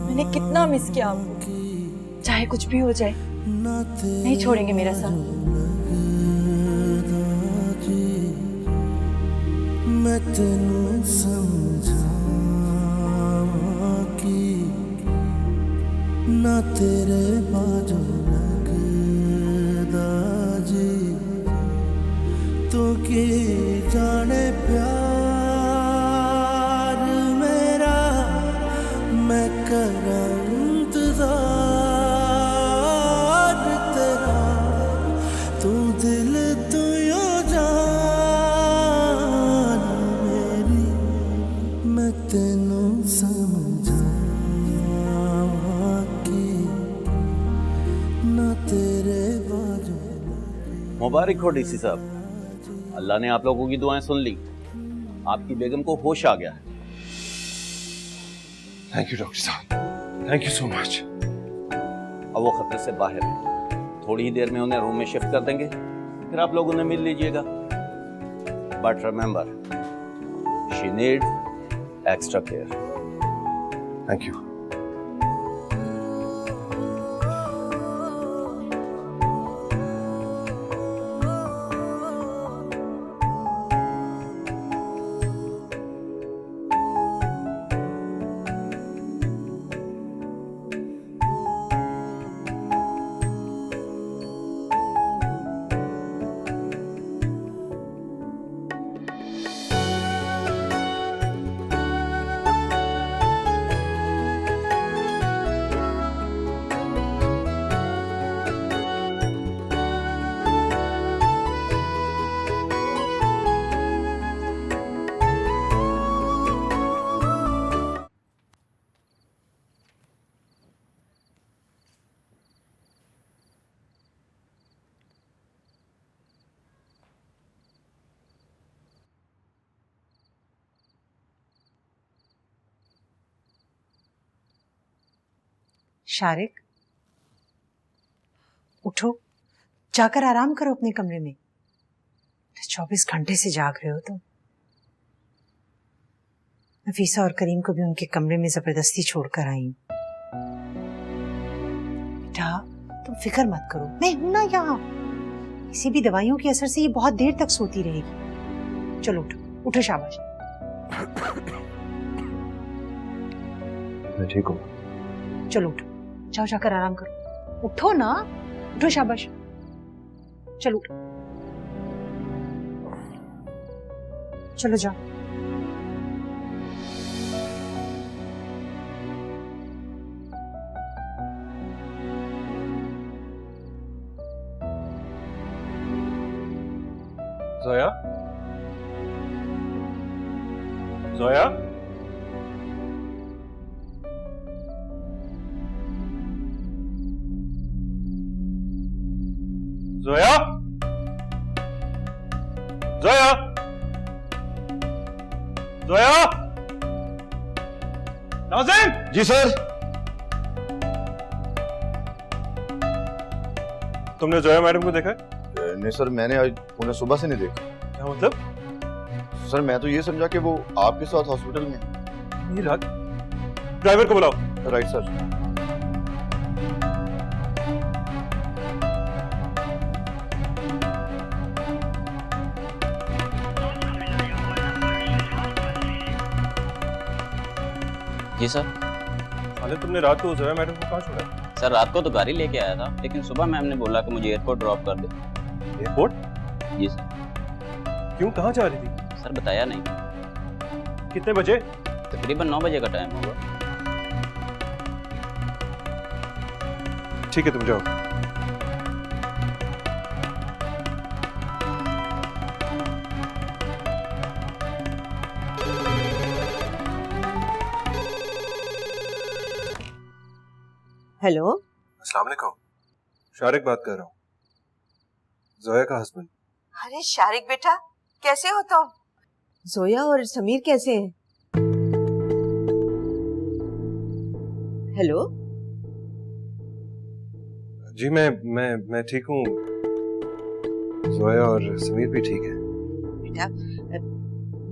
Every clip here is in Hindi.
मैंने कितना मिस किया आपको। चाहे कुछ भी हो जाए, नहीं छोड़ेंगे मेरा साथ। मैं तेनू समझा कि ना तेरे बाजू लगदा जी, तू की जाने प्यार मेरा मैं करा इंतजार तेरा, तू दिल तू यो जान मेरी, मैं तेनू समझा कि ना तेरे बाजू। मुबारक हो डीसी साहब, अल्लाह ने आप लोगों की दुआएं सुन ली, आपकी बेगम को होश आ गया है। थैंक यू डॉक्टर साहब, थैंक यू सो मच। अब वो खतरे से बाहर है, थोड़ी ही देर में उन्हें रूम में शिफ्ट कर देंगे, फिर आप लोग उन्हें मिल लीजिएगा। But remember, she needs extra care. Thank you. Shariq, उठो, जाकर आराम करो अपने कमरे में। 24 घंटे से जाग रहे हो तुम। नफीसा और करीम को भी उनके कमरे में जबरदस्ती छोड़कर आई हूं। बेटा, तुम फिक्र मत करो, मैं हूं ना यहाँ। किसी भी दवाइयों के असर से ये बहुत देर तक सोती रहेगी। चलो उठो, उठो, शाबाश। मैं ठीक हूँ। चलो उठो, जाओ जाकर आराम करो। उठो ना, उठो, शाबाश। चलो उठो, चलो जाओ। जोया, जोया, जोया, जोया, जोया, नाज़िम। जी सर। तुमने जोया मैडम को देखा है? नहीं सर, मैंने आज उन्हें सुबह से नहीं देखा। क्या मतलब? सर मैं तो ये समझा कि वो आपके साथ हॉस्पिटल में। ये रात। ड्राइवर को बुलाओ। Right sir. जी सर। अरे तुमने रात को जोया मैडम को कहाँ छोड़ा? सर रात को तो गाड़ी लेके आया था, लेकिन सुबह मैम ने बोला कि मुझे एयरपोर्ट ड्रॉप कर दे। एयरपोर्ट? जी सर। क्यों, कहाँ जा रही थी? सर बताया नहीं। कितने बजे? तकरीबन 9 बजे का टाइम होगा। ठीक है, तुम जाओ। हेलो, अस्सलाम वालेकुम। शारिक बात कर रहा हूँ, जोया का हस्बैंड। अरे शारिक बेटा, कैसे हो तुम? जोया और समीर कैसे हैं? हेलो, जी मैं ठीक हूँ। जोया और समीर भी ठीक है। बेटा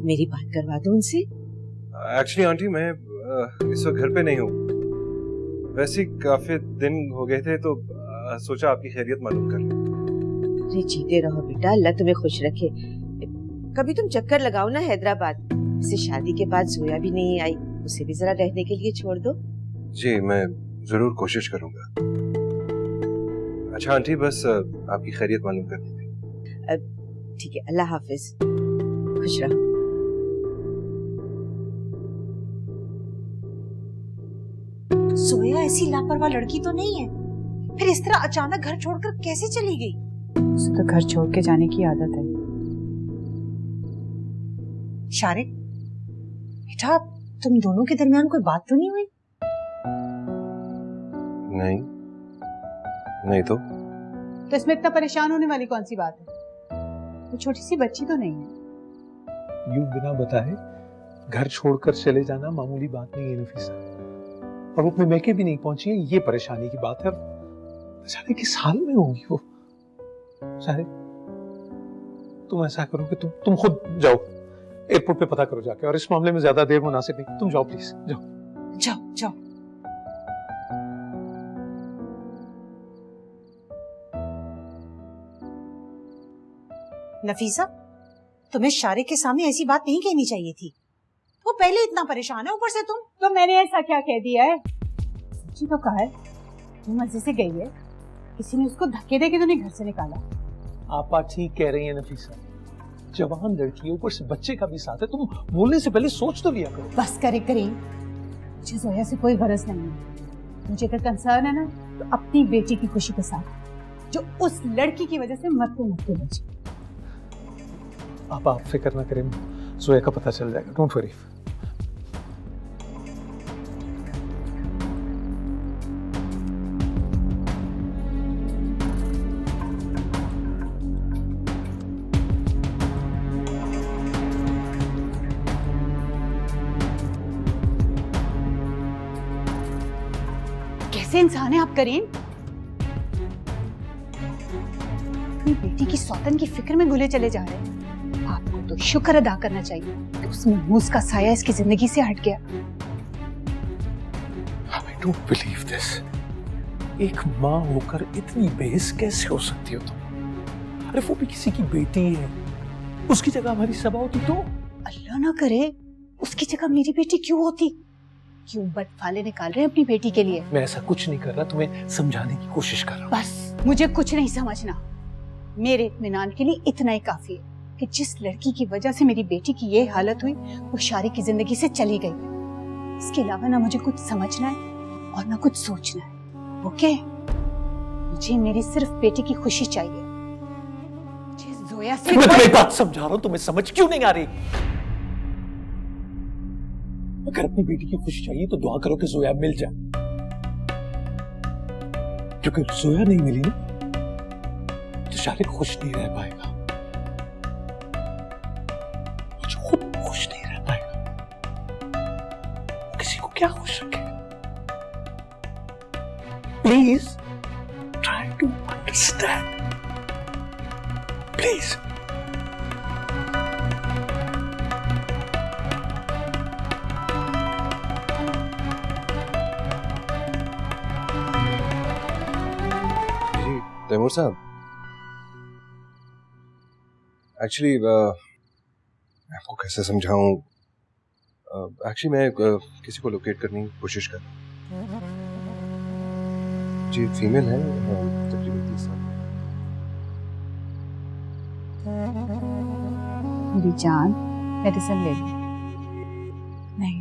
मेरी बात करवा दो उनसे। एक्चुअली आंटी मैं इस वक्त घर पे नहीं हूँ। वैसे ही काफी दिन हो गए थे तो सोचा आपकी खैरियत मालूम कर लूं। अरे जीते रहो बेटा, अल्लाह तुम्हें खुश रखे। कभी तुम चक्कर लगाओ ना हैदराबाद। इसे शादी के बाद जोया भी नहीं आई, उसे भी जरा रहने के लिए छोड़ दो। जी मैं जरूर कोशिश करूंगा। अच्छा आंटी बस आपकी खैरियत मालूम करनी थी। ठीक है, अल्लाह हाफिज, खुश रहो। सोया ऐसी लापरवाह लड़की तो नहीं है, फिर इस तरह अचानक घर छोड़कर कैसे चली गई? उसे तो घर छोड़ के जाने की आदत है। शारिक बेटा, तुम दोनों के दरमियान कोई बात तो नहीं हुई? नहीं तो इसमें इतना परेशान होने वाली कौन सी बात है? वो छोटी सी बच्ची तो नहीं है। यूं बिना बताए घर छोड़कर चले जाना मामूली बात नहीं है नफीसा, और वो अपने मैके भी नहीं पहुंची है, ये परेशानी की बात है। जाने किस हाल में होगी वो। सारे तुम ऐसा करो कि तुम खुद जाओ एयरपोर्ट पे पता करो जाके, और इस मामले में ज्यादा देर मुनासिब नहीं। तुम जाओ प्लीज, जाओ। नफीसा, तुम्हें शारिक के सामने ऐसी बात नहीं कहनी चाहिए थी। वो पहले इतना परेशान है, ऊपर से तुम। तो मैंने ऐसा क्या कह दिया है? सच्ची तो कहा है, वो मर्जी से गई है, किसी ने उसको धक्के देके तो नहीं घर से निकाला। आपा ठीक कह रही है नफीसा, जवान लड़की है, ऊपर से बच्चे का भी साथ है। तुम बोलने से पहले सोच तो लिया करो। बस करे मुझे जोया से कोई गरज नहीं है। मुझे अगर कंसर्न है ना तो अपनी बेटी की खुशी के साथ, जो उस लड़की की वजह से मरते बची। आप फिक्र ना करें, जोया का पता चल जाएगा, डोंट वरी। कैसे इंसान है आप करीम? अपनी बेटी की सौतन की फिक्र में घुले चले जा रहे हैं। आपको तो शुक्र अदा करना चाहिए कि उस मनहूस का साया इसकी जिंदगी से हट गया। I don't believe this। एक माँ होकर इतनी बेहिस कैसे हो सकती हो तुम? अरे वो भी किसी की बेटी है, उसकी जगह हमारी सबा होती तो? अल्लाह ना करे उसकी जगह मेरी बेटी क्यों होती? क्यों बदफाले निकाल रहे हैं अपनी बेटी के लिए? मैं ऐसा कुछ नहीं कर रहा, तुम्हें समझाने की कोशिश कर रहा हूँ। बस मुझे कुछ नहीं समझना, मेरे इत्मीनान के लिए इतना ही काफी है कि जिस लड़की की वजह से मेरी बेटी की ये हालत हुई वो शारिक की जिंदगी से चली गई। इसके अलावा ना मुझे कुछ समझना है और ना कुछ सोचना है। ओके, मुझे मेरी सिर्फ बेटी की खुशी चाहिए। मुझे जोया से मैं तुम्हें बात समझा रहा हूँ, तुम्हें समझ क्यों नहीं आ रही? अगर अपनी बेटी की खुशी चाहिए तो दुआ करो कि जोया मिल जाए, क्योंकि जोया नहीं मिली ना तो शारिक खुश नहीं रह पाएगा, खुद खुश नहीं रह पाएगा, किसी को क्या खुश रखेगा? Please try to understand, please. Taimur साहब, एक्चुअली मैं आपको कैसे समझाऊं, एक्चुअली मैं किसी को लोकेट करने की कोशिश कर रहा हूं। जी फीमेल है, तकरीबन 30 साल। मेरी जान, मेडिसिन ले लो। नहीं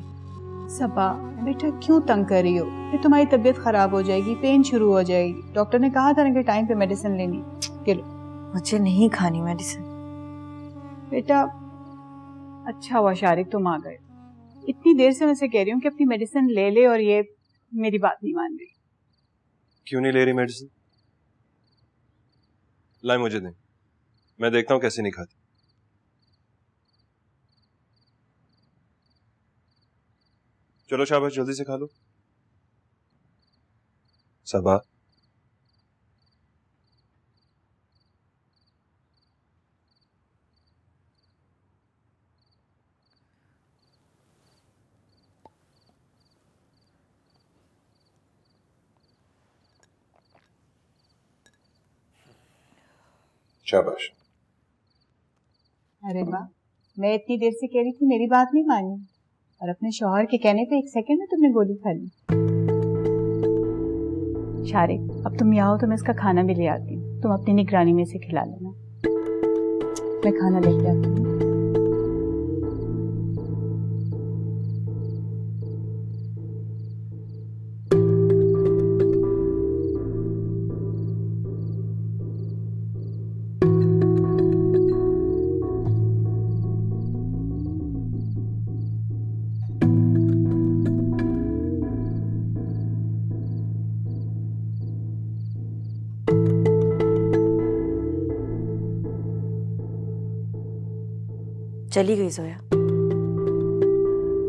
सबा बेटा, क्यों तंग कर रही हो? फिर तुम्हारी तबीयत खराब हो जाएगी, पेन शुरू हो जाएगी। डॉक्टर ने कहा था ना कि टाइम पे मेडिसिन लेनी। ये लो। मुझे नहीं खानी मेडिसिन। बेटा अच्छा हुआ शारिक तुम आ गए। इतनी देर से मैं उसे कह रही हूँ कि अपनी मेडिसिन ले ले और ये मेरी बात नहीं मान रही। क्यों नहीं ले रही मेडिसिन? लाए मुझे दें, मैं देखता हूं कैसे नहीं खाती। चलो शाबाश, जल्दी से खा लो। सबा, शाबाश। अरे वाह, मैं इतनी देर से कह रही थी मेरी बात नहीं मानी, और अपने शौहर के कहने पे 1 सेकंड में तुमने गोली खा ली। शारिक, अब तुम यहाँ हो तो मैं इसका खाना भी ले आती हूँ, तुम अपनी निगरानी में से खिला लेना। मैं खाना लेके आती हूँ। चली गई जोया।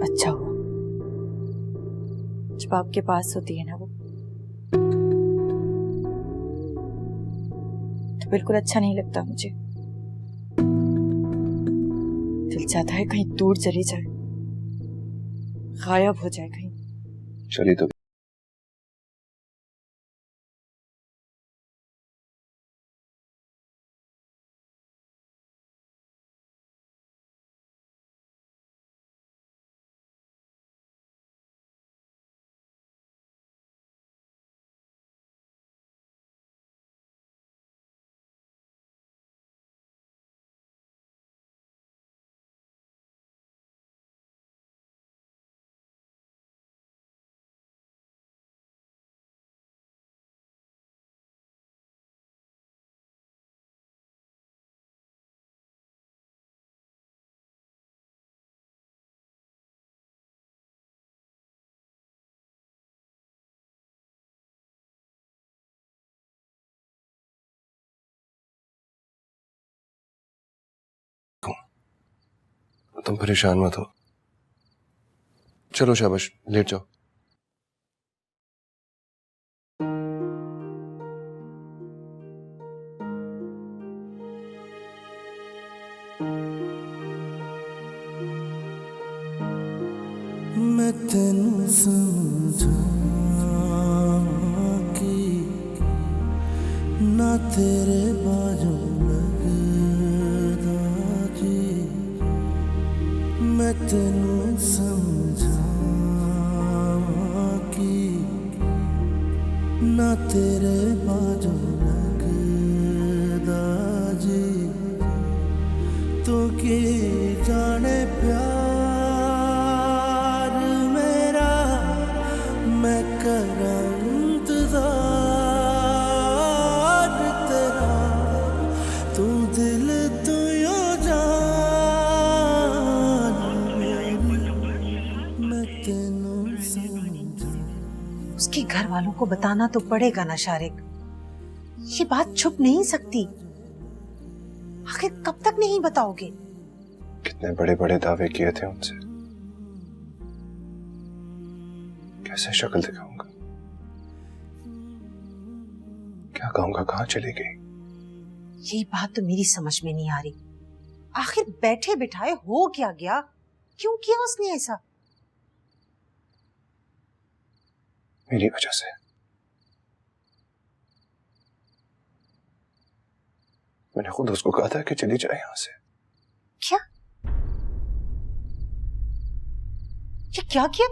अच्छा हुआ, जब आपके पास होती है ना वो, तो बिल्कुल अच्छा नहीं लगता मुझे। दिल चाहता है कहीं दूर चली जाए, गायब हो जाए कहीं। चली तो तुम परेशान मत हो। चलो शाबाश, लेट जाओ। मैं तेनू समझा कि ना तेरे बाजू लगदा जी, मैं तेनू समझा कि ना तेरे बाजू लगदा जी, तो की जाने प्यार मेरा मैं करा इंतजार तेरा, तू दिल तू यो जान मेरी, मैं तेनू समझा। उसके घर वालों को बताना तो पड़ेगा ना शारिक, ये बात छुप नहीं सकती। आखिर कब तक नहीं बताओगे? कितने बड़े बड़े दावे किए थे उनसे, कैसे शक्ल दिखाऊंगा, क्या कहूंगा, कहां चली गई? ये बात तो मेरी समझ में नहीं आ रही। आखिर बैठे बिठाए हो क्या गया? क्यों किया उसने ऐसा? मेरी वजह से। मैंने खुद उसको कहा था कि चली जाए यहां से। क्या? ये क्या किया?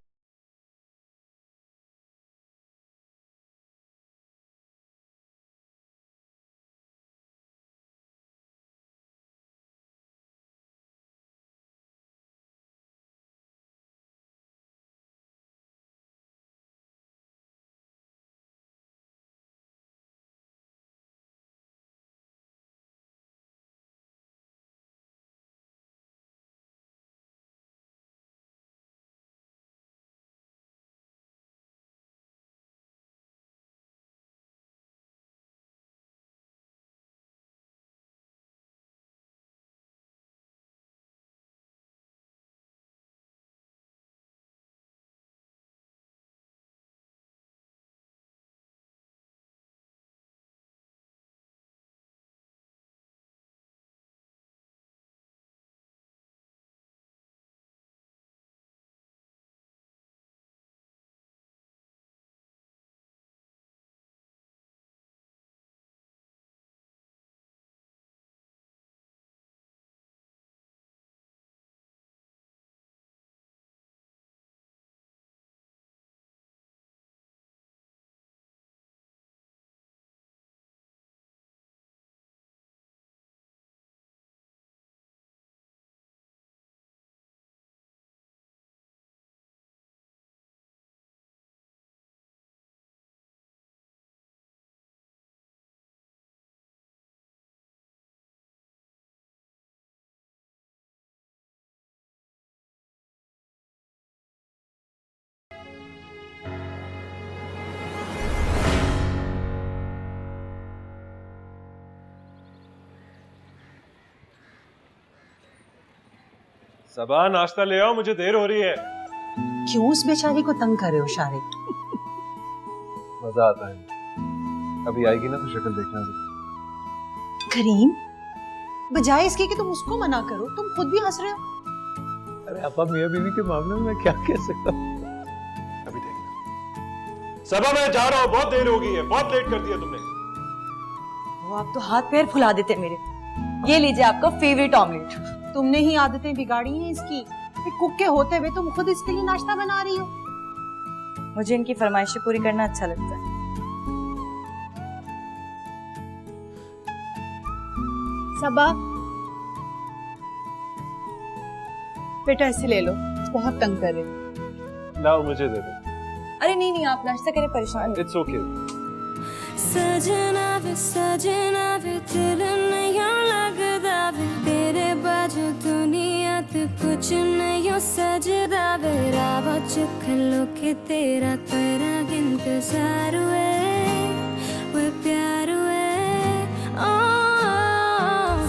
सबा नाश्ता ले आओ, मुझे देर हो रही है। क्यों उस बेचारी को तंग कर रहे हो शारिक? मजा आता है। अभी आएगी ना तो शक्ल देखना जरूर। करीम, बजाय इसके कि तुम उसको मना करो, तुम खुद भी हंस रहे हो। अरे आपा, मियां बीवी के मामले में मैं क्या कह सकता हूँ? अभी देखना। सबा मैं जा रहा हूँ, बहुत देर हो गई है, बहुत लेट कर दिया तुमने। वो आप तो हाथ पैर फुला देते मेरे। ये लीजिए आपका फेवरेट ऑमलेट। तुमने ही आदतें बिगाड़ी हैं इसकी। कुक के होते हुए तुम खुद इसके लिए नाश्ता बना रही हो। मुझे इनकी फरमाइशें पूरी करना अच्छा लगता है। सबा, बेटा ऐसे ले लो, बहुत तंग कर रहे हो। लाओ मुझे दे दो। अरे नहीं नहीं, आप नाश्ता करें, परेशान। It's okay. सजना वे दिल नहीं लगदा वे तेरे बाजू दुनिया ते कुछ नहीं सजदा वे रावा चखलो के तेरा करा इंतजार वे प्यार वे ओ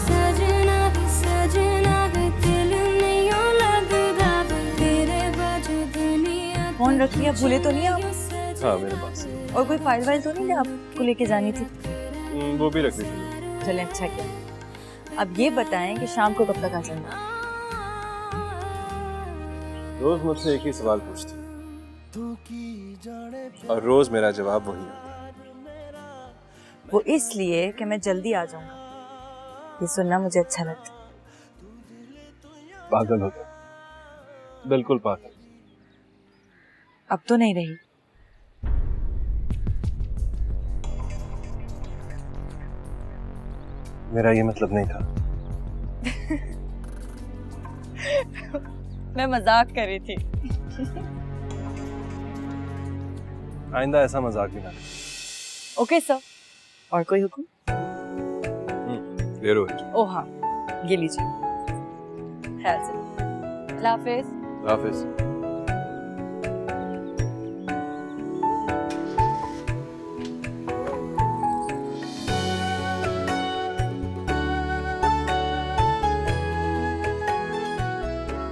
सजना वे दिल नहीं लगदा वे तेरे बाजू दुनिया। फोन रखिए, भूले तो नहीं आप? हाँ मेरे पास। और कोई फाइल वाइल तो नहीं है आपको लेके जानी थी? वो भी रख लीजिए। चलें, अच्छा किया। अब ये बताएं कि शाम को कब तक आ जाएंगे? रोज मुझसे एक ही सवाल पूछती और रोज मेरा जवाब वही होता। वो इसलिए कि मैं जल्दी आ जाऊंगा। ये सुनना मुझे अच्छा लगता है। पागल होता, बिल्कुल पागल। अब तो नहीं रही। मेरा ये मतलब नहीं था। मैं मजाक कर रही थी। आइंदा ऐसा मजाक भी ना। Okay sir. और कोई हुक्म? देर हो गई। ओ हाँ, ये लीजिए। ख्याल से। अल्लाह हाफिज। हाफिज।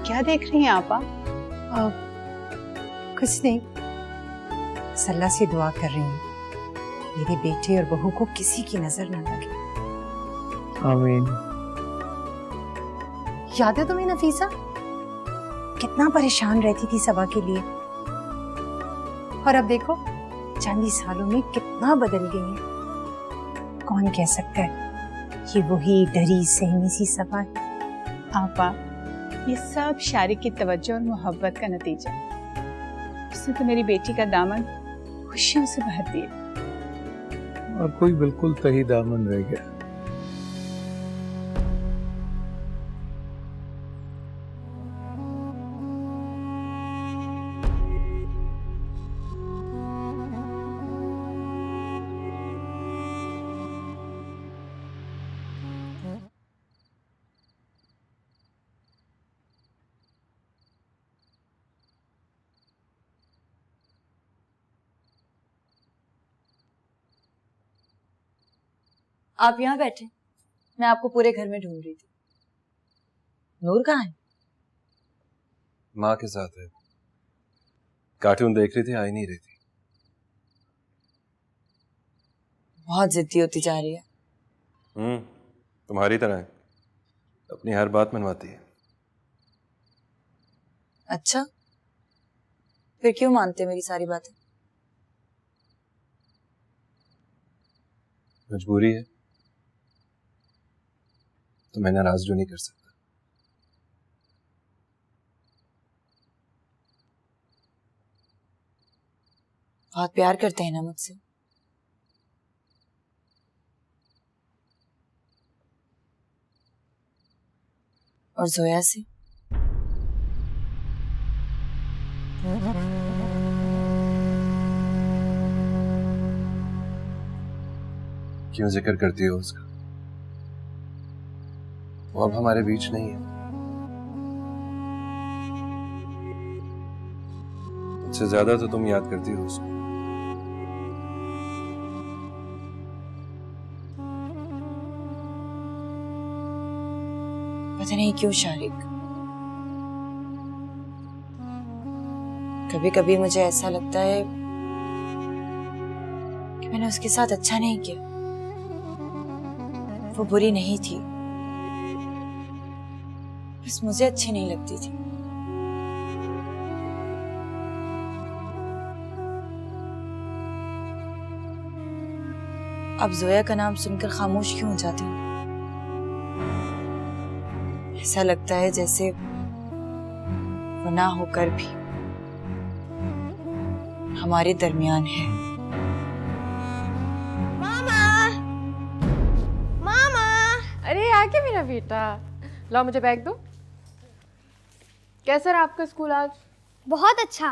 क्या देख रही हैं आपा? कुछ नहीं, अल्लाह से दुआ कर रही हूँ मेरे बेटे और बहू को किसी की नजर न लगे। आमीन। याद है तुम्हें नफीसा कितना परेशान रहती थी सबा के लिए, और अब देखो चंद ही सालों में कितना बदल गई है। कौन कह सकता है ये वही डरी सहमी सी सबा है? आपा, ये सब शारिक की तवज्जो और मोहब्बत का नतीजा। उसने तो मेरी बेटी का दामन खुशियों से भर दिया। और कोई बिल्कुल तही दामन रह गया। आप यहाँ बैठे, मैं आपको पूरे घर में ढूंढ रही थी। नूर कहाँ है? माँ के साथ है, कार्टून देख रही थी, आ ही नहीं रही थी। बहुत जिद्दी होती जा रही है। तुम्हारी तरह है, अपनी हर बात मनवाती है। अच्छा, फिर क्यों मानते मेरी सारी बातें? मजबूरी है, तो मैं नाराज जो नहीं कर सकता। बहुत प्यार करते हैं ना मुझसे? और जोया से? क्यों जिक्र करती हो उसका? वो अब हमारे बीच नहीं है। उससे ज्यादा तो तुम याद करती हो उसको। पता नहीं क्यों शारिक, कभी कभी मुझे ऐसा लगता है कि मैंने उसके साथ अच्छा नहीं किया। वो बुरी नहीं थी, बस मुझे अच्छी नहीं लगती थी। अब जोया का नाम सुनकर खामोश क्यों हो जाती हूँ? ऐसा लगता है जैसे वो ना होकर भी हमारे दरमियान है। मामा, मामा। अरे आके मेरा बेटा, लाओ मुझे बैग दो। कैसा रहा आपका स्कूल आज? बहुत अच्छा।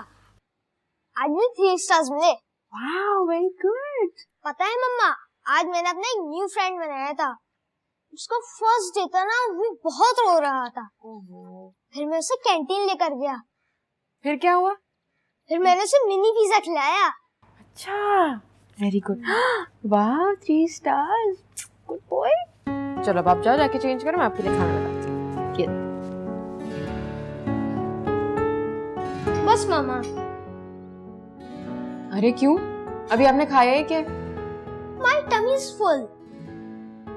आज भी 3 स्टार्स मिले। वाह, वेरी गुड। पता है मम्मा, आज मैंने अपना एक न्यू फ्रेंड बनाया था। उसका फर्स्ट डे था ना, वो बहुत रो रहा था। फिर मैं उसे कैंटीन लेकर गया। फिर क्या हुआ? फिर मैंने उसे मिनी पिज्जा खिलाया। अच्छा, वेरी गुड। वाह, 3 स्टार्स, गुड बॉय। चलो अब आप जाओ, जाके चेंज करो, मैं आपके लिए खाना लगाती हूँ। बस मामा। अरे क्यों? अभी आपने खाया ही क्या? My tummy is full.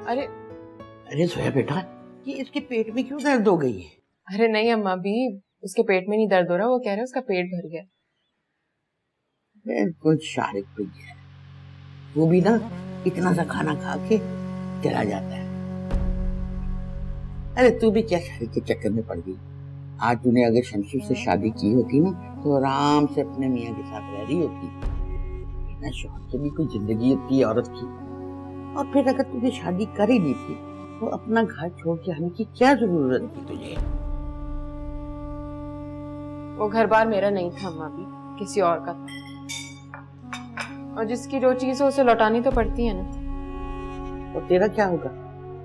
अरे सोया बेटा, ये इसके पेट में क्यों दर्द हो गई है? अरे नहीं अम्मा, भी उसके पेट में नहीं दर्द हो रहा, वो कह रहे उसका पेट भर गया। कुछ शारिक पे गया, वो भी ना इतना सा खाना खा के चला जाता है। अरे तू भी क्या शारिक के चक्कर में पड़ गई? आज तूने अगर शमशू से शादी की होती ना, तो आराम से अपने मियाँ के साथ रह रही होती। बिना शौहर के भी कोई जिंदगी होती है औरत की। और फिर अगर तुझे शादी कर ही दी थी, तो अपना घर छोड़ के आने की क्या जरूरत थी तुझे? वो घर बार मेरा नहीं था अम्मा, भी किसी और का था। और जिसकी जो चीज है उसे लौटानी तो पड़ती है ना। और तेरा क्या होगा?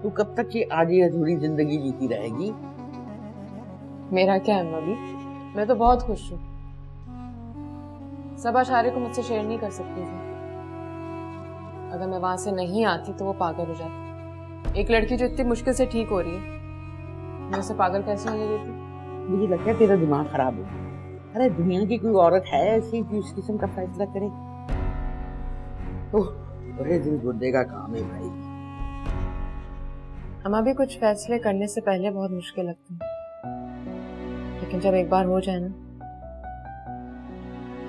तू कब तक ये आधी अधूरी जिंदगी जीती रहेगी? मेरा क्या है अम्मा भी, मैं तो बहुत खुश हूँ। सबा शारे को मुझसे शेयर नहीं कर सकती थी। अगर मैं वहां से नहीं आती तो वो पागल हो जाती। एक लड़की जो इतनी मुश्किल से ठीक हो रही है, मैं उसे पागल कैसे होने देती? मुझे लगता है तेरा दिमाग खराब है। अरे दुनिया की कोई औरत है ऐसी जो इस किस्म का फैसला करे? बड़े दिल गुर्दे का काम है भाई। अम्मा भी कुछ फैसले करने से पहले बहुत मुश्किल लगते हैं, लेकिन जब एक बार हो जाए ना,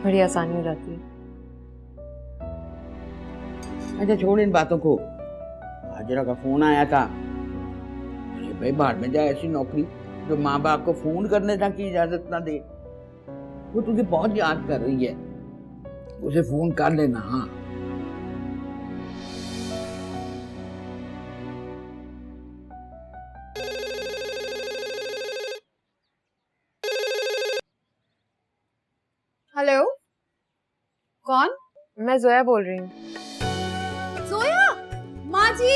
बड़ी आसानी हो जाती है। अच्छा छोड़ इन बातों को। हाजिरा का फोन आया था। अरे भाई बाहर में जाए ऐसी नौकरी जो माँ बाप को फोन करने तक की इजाजत ना दे। वो तुझे बहुत याद कर रही है, उसे फोन कर लेना। हाँ हेलो, कौन? मैं जोया बोल रही हूँ। जोया, माँ जी,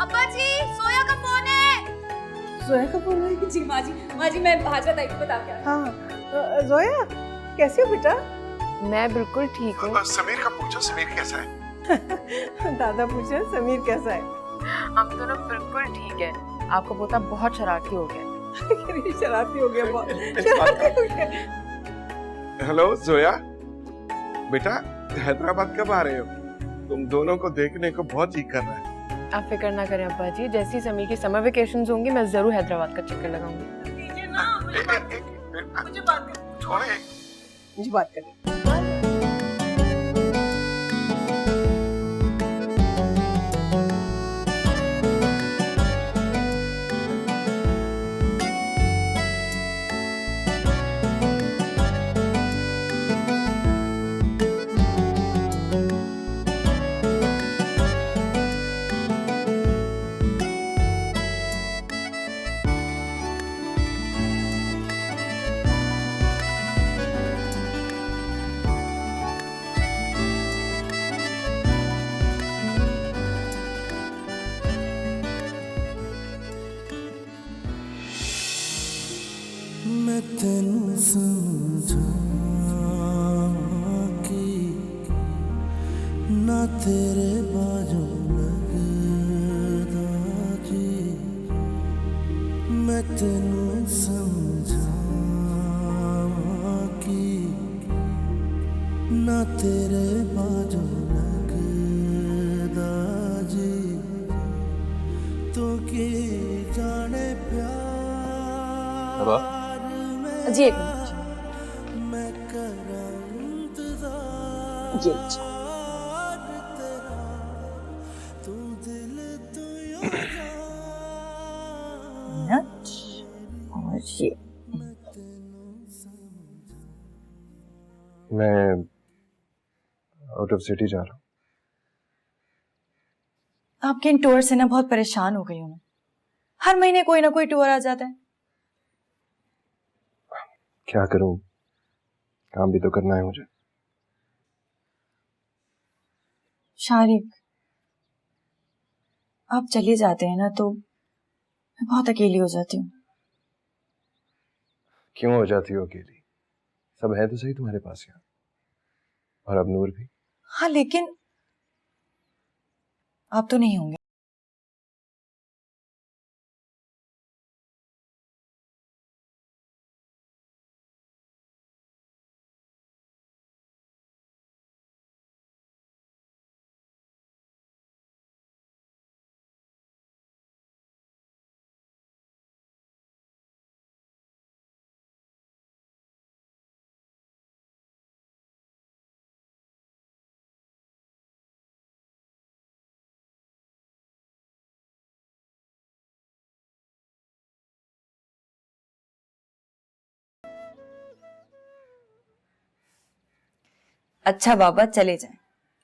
अब्बा जी, जोया का फोन है। जोया का फोन है? जी माँ जी मैं हाजरा ताई को बता के हाँ, जोया कैसे हो बेटा? मैं बिल्कुल ठीक हूँ। समीर का पूछो, समीर कैसा है? दादा पूछे समीर कैसा है? हम दोनों बिल्कुल ठीक है। आपका पोता बहुत शरारती हो गया। शरारती हो गया बहुत, शरारती हो गया। हेलो जोया बेटा, हैदराबाद कब आ रहे हो? तुम दोनों को देखने को बहुत जी कर रहा है। आप फिक्र ना करें अब्बा जी, जैसी समीर की समर वेकेशंस होंगी मैं जरूर हैदराबाद का चक्कर लगाऊंगी। मुझे बात करनी। मैं तेनू समझा कि ना तेरे बाजू लगदा जी, मैं तेनू समझा कि तेरे बाजों लगदा जी तो की जाने प्यार जी एक मिनट। मैं करा इंतजार जी तेरा तू दिल तू मिनट और ये मैं आउट ऑफ सिटी जा रहा हूँ। आपके इन टूर से ना बहुत परेशान हो गई हूँ मैं। हर महीने कोई ना कोई टूर आ जाता है। क्या करूं, काम भी तो करना है मुझे। शारिक, आप चले जाते हैं ना तो मैं बहुत अकेली हो जाती हूँ। क्यों हो जाती हो अकेली? सब है तो सही तुम्हारे पास यहाँ, और अब नूर भी। हाँ लेकिन आप तो नहीं होंगे। अच्छा बाबा चले जाएं।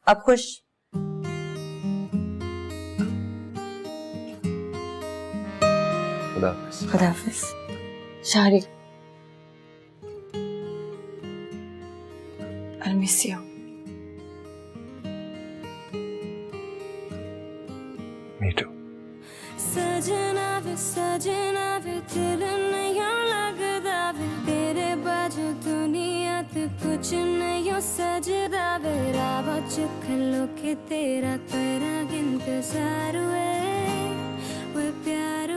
अब खुश? खुदा हाफिज। खुदा हाफिज। Shariq, I'll miss you. Me too. सजना वे दिल नहीं लगदा वे तेरे बाजू दुनिया ते कुछ नहीं सजदा वे रावा चखलो के तेरा करा इंतजार वे प्यार ओ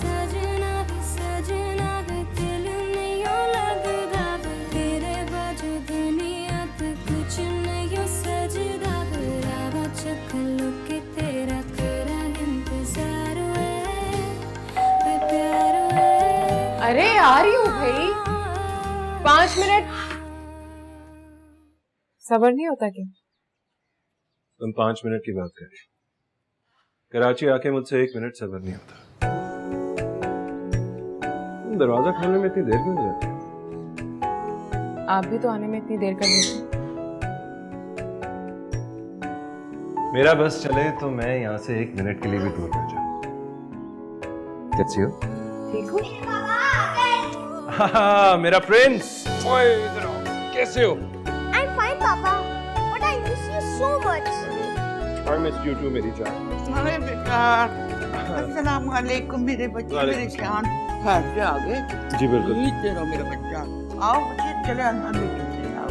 सजना वे दिल नहीं लगदा वे तेरे बाजू दुनिया ते कुछ नहीं सजदा वे रावा चखलो के तेरा करा इंतजार वे प्यार अरे आ रही हूँ भाई, 5 मिनट। सबर नहीं होता क्या? तुम 5 मिनट की बात कर रही हो। कराची आके मुझसे 1 मिनट सबर नहीं होता। तुम दरवाजा खोलने में इतनी देर क्यों जाती हो? आप भी तो आने में इतनी देर कर देते। मेरा बस चले तो मैं यहाँ से 1 मिनट के लिए भी दूर न जाऊं। कैसी हो? ठीक हो? हाँ, मेरा प्रिंस। ओए इधर आओ। कैसे हो? I'm fine, Papa. But I miss you so much. I miss you too, मेरी जान। अरे बेटा, अस्सलाम वालेकुम मेरे बच्चे, मेरे जान। घर से आ गए? जी बिल्कुल। जीते रहो मेरा बच्चा। आओ बच्चे, चले अंदर लेके आओ।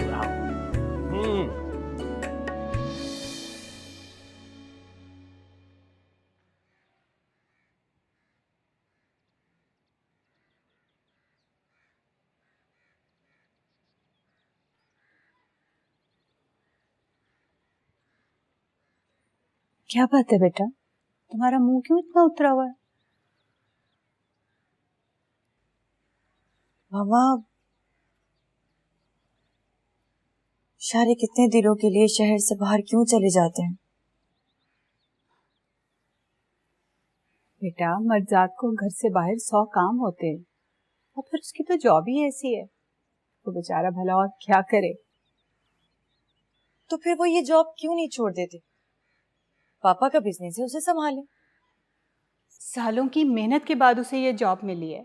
क्या बात है बेटा, तुम्हारा मुंह क्यों इतना उतरा हुआ है? मामा, शारिक कितने दिनों के लिए शहर से बाहर क्यों चले जाते हैं? बेटा, मर्जाद को घर से बाहर 100 काम होते हैं और फिर उसकी तो जॉब ही ऐसी है। वो बेचारा भला और क्या करे। तो फिर वो ये जॉब क्यों नहीं छोड़ देते? पापा का बिजनेस है, उसे संभाले। सालों की मेहनत के बाद उसे ये जॉब मिली है।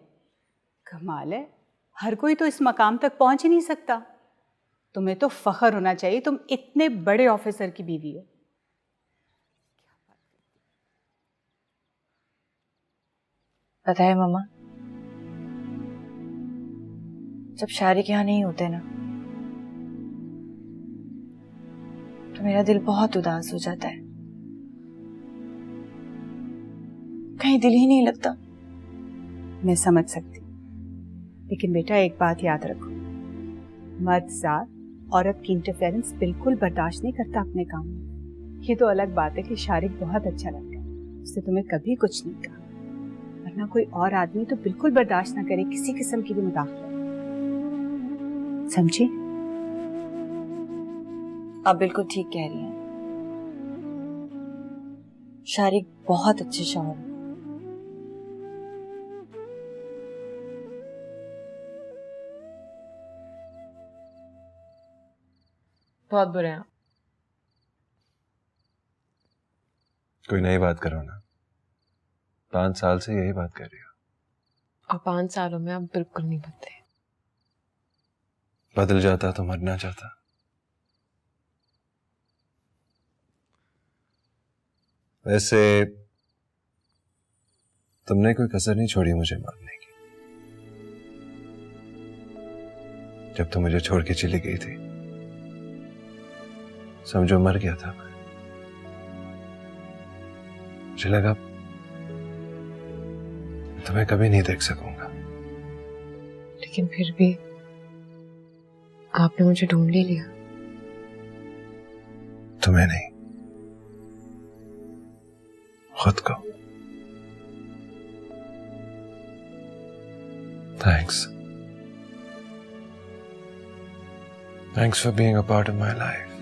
कमाल है, हर कोई तो इस मकाम तक पहुंच ही नहीं सकता। तुम्हें तो फख्र होना चाहिए, तुम इतने बड़े ऑफिसर की बीवी हो। पता है मामा, जब शारिक यहाँ नहीं होते ना तो मेरा दिल बहुत उदास हो जाता है। कहीं दिल ही नहीं लगता। मैं समझ सकती, लेकिन बेटा एक बात याद रखो, मर्द ज़ात औरत की इंटरफेरेंस बिल्कुल बर्दाश्त नहीं करता अपने काम में। ये तो अलग बात है कि शारिक बहुत अच्छा लड़का है, उसने तुम्हें कभी कुछ नहीं कहा, वरना कोई और आदमी तो बिल्कुल बर्दाश्त ना करे किसी किस्म की भी मुदाखलत। समझी? आप बिल्कुल ठीक कह रही हैं। शारिक बहुत अच्छे शौहर हैं। बहुत बुरे हैं। कोई नई बात करो ना, 5 साल से यही बात कर रही हो। और 5 सालों में आप बिल्कुल नहीं बदले। बदल जाता तो मरना चाहता। वैसे तुमने कोई कसर नहीं छोड़ी मुझे मारने की। जब तुम मुझे छोड़ के चली गई थी, समझो मर गया था मैं। मुझे लगा तुम्हें कभी नहीं देख सकूंगा, लेकिन फिर भी आपने मुझे ढूंढ ही लिया। तुम्हें नहीं, खुद को। Thanks for being a part of my life.